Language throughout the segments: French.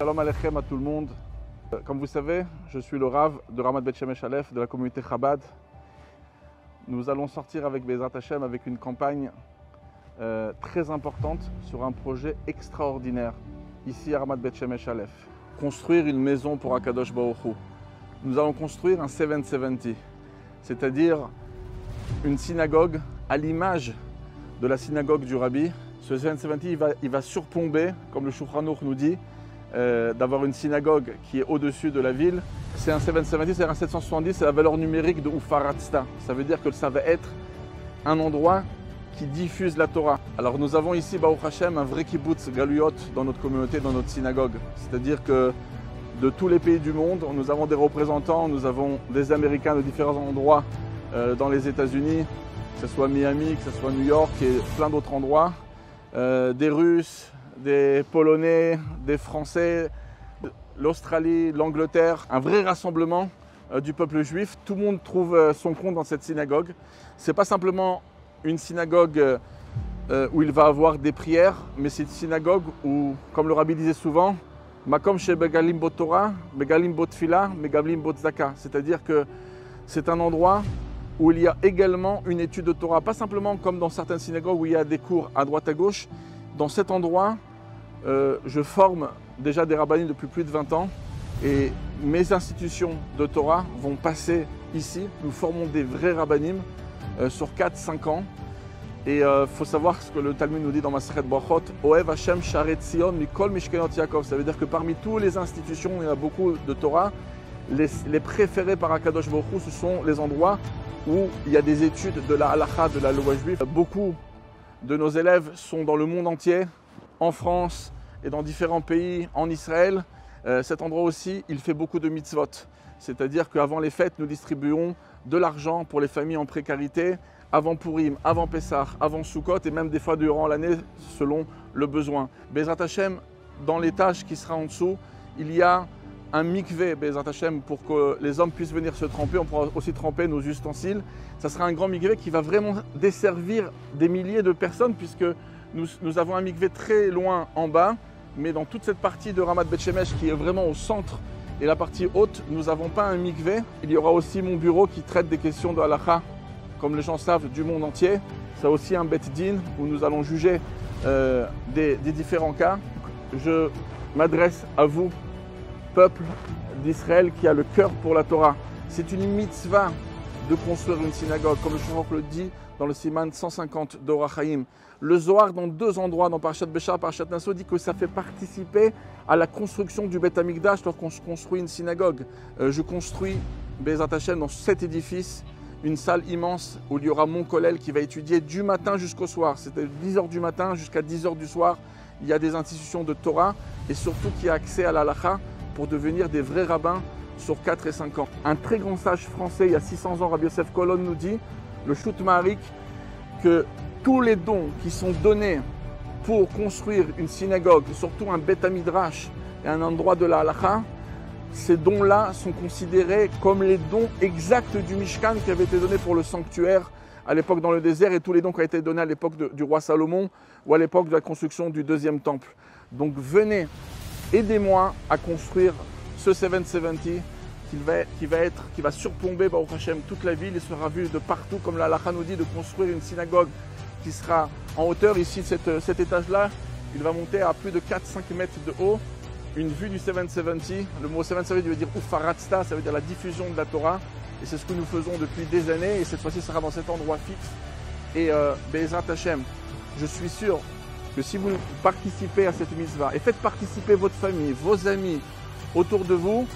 Shalom Aleichem à tout le monde. Comme vous savez, je suis le Rav de Ramat Bet Shemesh Aleph de la communauté Chabad. Nous allons sortir avec Bezrat Hashem avec une campagne très importante sur un projet extraordinaire ici à Ramat Bet Shemesh Aleph. Construire une maison pour Akadosh Baruch Hu. Nous allons construire un 770, c'est-à-dire une synagogue à l'image de la synagogue du Rabbi. Ce 770 il va surplomber, comme le Shulchan Aruch nous dit, d'avoir une synagogue qui est au-dessus de la ville. C'est un 770, c'est un 770, c'est la valeur numérique de Ufaratzta. Ça veut dire que ça va être un endroit qui diffuse la Torah. Alors nous avons ici, Baruch Hashem, un vrai kibbutz galuyot dans notre communauté, dans notre synagogue. C'est-à-dire que de tous les pays du monde, nous avons des représentants, nous avons des Américains de différents endroits dans les États-Unis, que ce soit Miami, que ce soit New York et plein d'autres endroits, des Russes, des Polonais, des Français, l'Australie, l'Angleterre, un vrai rassemblement du peuple juif. Tout le monde trouve son compte dans cette synagogue. Ce n'est pas simplement une synagogue où il va avoir des prières, mais c'est une synagogue où, comme le Rabbi disait souvent, Makom she begalim bot Torah, begalim bot tfila, begalim bot zaka. C'est-à-dire que c'est un endroit où il y a également une étude de Torah. Pas simplement comme dans certaines synagogues où il y a des cours à droite à gauche. Dans cet endroit, je forme déjà des rabbinim depuis plus de 20 ans et mes institutions de Torah vont passer ici. Nous formons des vrais rabbinim sur 4-5 ans. Et il faut savoir ce que le Talmud nous dit dans Masechet Brachot, Ohev Hashem Sharet Tzion Mikol Mishkenot Yaakov. Ça veut dire que parmi toutes les institutions, il y a beaucoup de Torah. Les préférés par Akadosh Baruch Hu, ce sont les endroits où il y a des études de la halakha, de la loi juive. Beaucoup de nos élèves sont dans le monde entier, en France et dans différents pays, en Israël. Cet endroit aussi, il fait beaucoup de mitzvot. C'est-à-dire qu'avant les fêtes, nous distribuons de l'argent pour les familles en précarité, avant Purim, avant Pessah, avant Sukkot et même des fois durant l'année selon le besoin. Bezrat Hashem, dans l'étage qui sera en dessous, il y a un mikvé, Bezrat Hashem, pour que les hommes puissent venir se tremper. On pourra aussi tremper nos ustensiles. Ça sera un grand mikvé qui va vraiment desservir des milliers de personnes puisque nous avons un mikvé très loin en bas, mais dans toute cette partie de Ramat Bet Shemesh qui est vraiment au centre et la partie haute, nous n'avons pas un mikvé. Il y aura aussi mon bureau qui traite des questions de halakha, comme les gens savent, du monde entier. C'est aussi un bet din où nous allons juger des différents cas. Je m'adresse à vous, peuple d'Israël qui a le cœur pour la Torah. C'est une mitzvah de construire une synagogue, comme le Shulchan Aruch le dit dans le Siman 150 d'Orach Chaim. Le Zohar, dans 2 endroits, dans Parashat Béchar, Parashat Naso, dit que ça fait participer à la construction du Beth Amikdash lorsqu'on construit une synagogue. Je construis, Bezrat Hashem, dans cet édifice, une salle immense où il y aura mon kollel qui va étudier du matin jusqu'au soir. C'était 10h du matin jusqu'à 10h du soir. Il y a des institutions de Torah et surtout qui a accès à l'halakha pour devenir des vrais rabbins sur 4 et 5 ans. Un très grand sage français, il y a 600 ans, Rabbi Yosef Kolon nous dit, le Shut Maharik, que tous les dons qui sont donnés pour construire une synagogue, surtout un Beth Midrash et un endroit de la halakha, ces dons-là sont considérés comme les dons exacts du Mishkan qui avait été donné pour le sanctuaire à l'époque dans le désert et tous les dons qui ont été donnés à l'époque du roi Salomon ou à l'époque de la construction du 2e temple. Donc venez, aidez-moi à construire ce 770 qui va surplomber Baruch Hashem toute la ville et sera vu de partout, comme la halakha nous dit, de construire une synagogue qui sera en hauteur. Ici, cet étage-là, il va monter à plus de 4-5 mètres de haut. Une vue du 770, le mot 770 veut dire Ufaratzta, ça veut dire la diffusion de la Torah. Et c'est ce que nous faisons depuis des années et cette fois-ci, ça sera dans cet endroit fixe. Et Bezrat Hashem, je suis sûr que si vous participez à cette mitzvah et faites participer votre famille, vos amis autour de vous,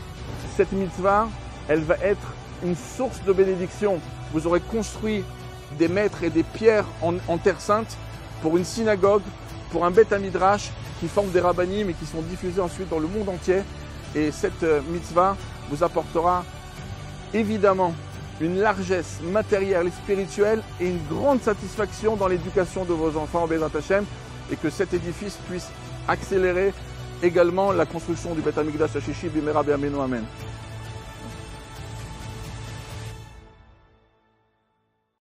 cette mitzvah, elle va être une source de bénédiction. Vous aurez construit des mètres et des pierres en terre sainte pour une synagogue, pour un Beth Midrash qui forment des rabbinim et qui sont diffusés ensuite dans le monde entier. Et cette mitzvah vous apportera évidemment une largesse matérielle et spirituelle et une grande satisfaction dans l'éducation de vos enfants, Bezrat Hashem, et que cet édifice puisse accélérer également la construction du Beth Amikdash Hashishi Bimera B'Yameinu Amen.